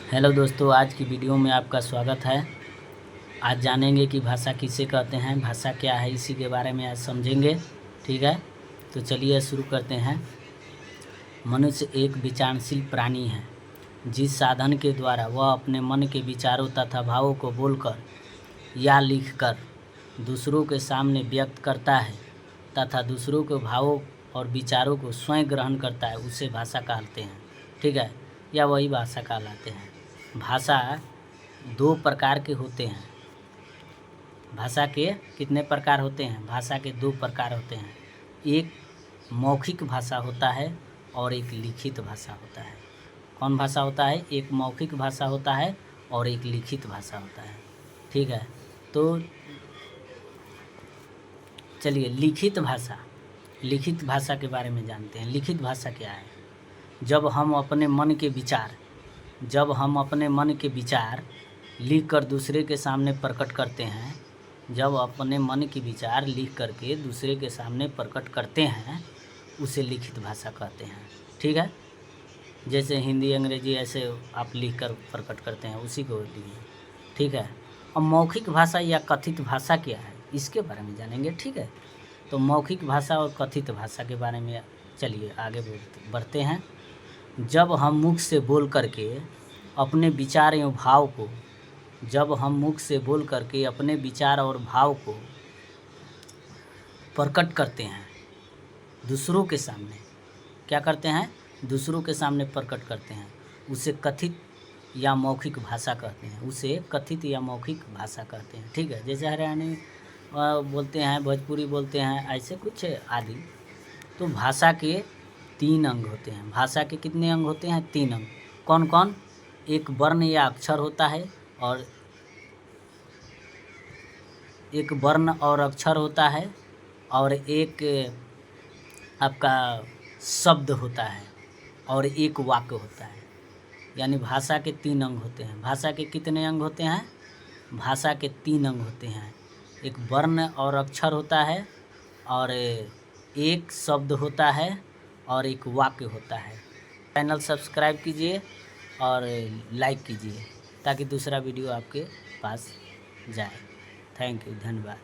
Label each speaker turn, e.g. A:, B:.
A: Hello दोस्तों, आज की वीडियो में आपका स्वागत है। आज जानेंगे कि भाषा किसे कहते हैं, भाषा क्या है, इसी के बारे में आज समझेंगे। ठीक है, तो चलिए शुरू करते हैं। मनुष्य एक विचारशील प्राणी है। जिस साधन के द्वारा वह अपने मन के विचारों तथा भावों को बोलकर या लिखकर दूसरों के सामने व्यक्त करता है तथा दूसरों के भावों और विचारों को स्वयं ग्रहण करता है, उसे भाषा कहते हैं। ठीक है, या वही भाषा कहलाते हैं। भाषा दो प्रकार के होते हैं। भाषा के कितने प्रकार होते हैं? भाषा के दो प्रकार होते हैं। एक मौखिक भाषा होता है और एक लिखित भाषा होता है। कौन भाषा होता है? एक मौखिक भाषा होता है और एक लिखित भाषा होता है। ठीक है, तो चलिए लिखित भाषा के बारे में जानते हैं। लिखित भाषा क्या है? जब हम अपने मन के विचार लिख कर दूसरे के सामने प्रकट करते हैं, जब अपने मन के विचार लिख करके दूसरे के सामने प्रकट करते हैं, उसे लिखित भाषा कहते हैं। ठीक है, जैसे हिंदी अंग्रेजी ऐसे आप लिख कर प्रकट करते हैं, उसी को लिखिए। ठीक है, अब मौखिक भाषा या कथित भाषा क्या है, इसके बारे में जानेंगे। ठीक है, तो मौखिक भाषा और कथित भाषा के बारे में चलिए आगे बढ़ते हैं। जब हम मुख से बोल करके अपने विचार और भाव को प्रकट करते हैं दूसरों के सामने, क्या करते हैं? दूसरों के सामने प्रकट करते हैं, उसे कथित या मौखिक भाषा कहते हैं। ठीक है, जैसे हरियाणवी बोलते हैं, भोजपुरी बोलते हैं, ऐसे कुछ आदि। तो भाषा के 3 अंग होते हैं। भाषा के कितने अंग होते हैं? 3 अंग। कौन कौन? एक वर्ण या अक्षर होता है, और एक वर्ण और अक्षर होता है, और एक आपका शब्द होता है, और एक वाक्य होता है। यानी भाषा के 3 अंग होते हैं। भाषा के कितने अंग होते हैं? भाषा के 3 अंग होते हैं। एक वर्ण और अक्षर होता है, और एक शब्द होता है, और एक वाक्य होता है। चैनल सब्सक्राइब कीजिए और लाइक कीजिए ताकि दूसरा वीडियो आपके पास जाए। थैंक यू, धन्यवाद।